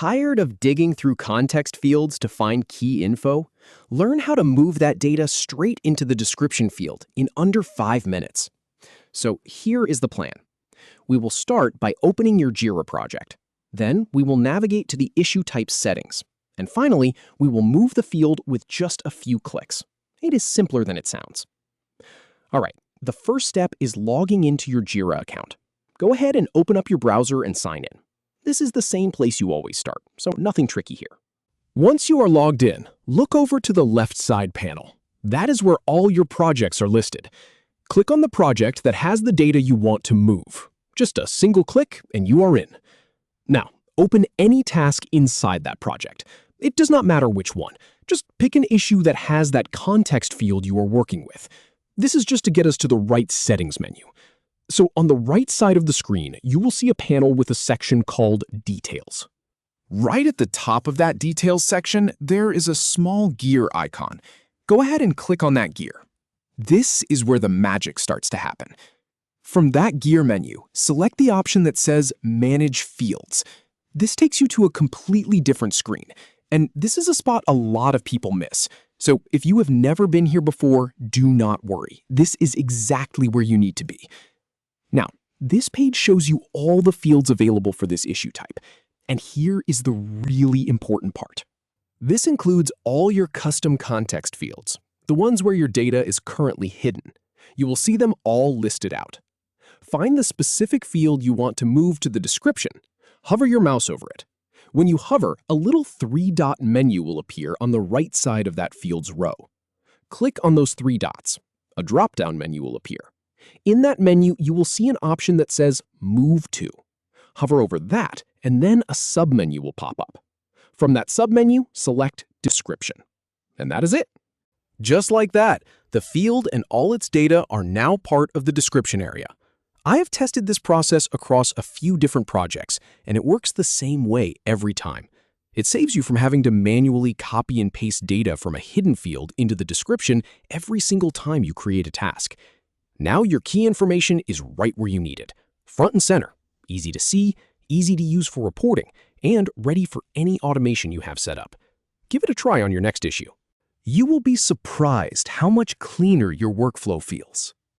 Tired of digging through context fields to find key info? Learn how to move that data straight into the description field in under 5 minutes. So here is the plan. We will start by opening your Jira project. Then we will navigate to the issue type settings. And finally, we will move the field with just a few clicks. It is simpler than it sounds. All right, the first step is logging into your Jira account. Go ahead and open up your browser and sign in. This is the same place you always start, so nothing tricky here. Once you are logged in, look over to the left side panel. That is where all your projects are listed. Click on the project that has the data you want to move. Just a single click and you are in. Now, open any task inside that project. It does not matter which one. Just pick an issue that has that context field you are working with. This is just to get us to the right settings menu. So on the right side of the screen, you will see a panel with a section called Details. Right at the top of that Details section, there is a small gear icon. Go ahead and click on that gear. This is where the magic starts to happen. From that gear menu, select the option that says Manage Fields. This takes you to a completely different screen, and this is a spot a lot of people miss. So if you have never been here before, do not worry. This is exactly where you need to be. Now, this page shows you all the fields available for this issue type. And here is the really important part. This includes all your custom context fields, the ones where your data is currently hidden. You will see them all listed out. Find the specific field you want to move to the description. Hover your mouse over it. When you hover, a little 3-dot menu will appear on the right side of that field's row. Click on those 3 dots. A drop-down menu will appear. In that menu, you will see an option that says Move To. Hover over that, and then a submenu will pop up. From that submenu, select Description. And that is it. Just like that, the field and all its data are now part of the description area. I have tested this process across a few different projects, and it works the same way every time. It saves you from having to manually copy and paste data from a hidden field into the description every single time you create a task. Now your key information is right where you need it, front and center, easy to see, easy to use for reporting, and ready for any automation you have set up. Give it a try on your next issue. You will be surprised how much cleaner your workflow feels.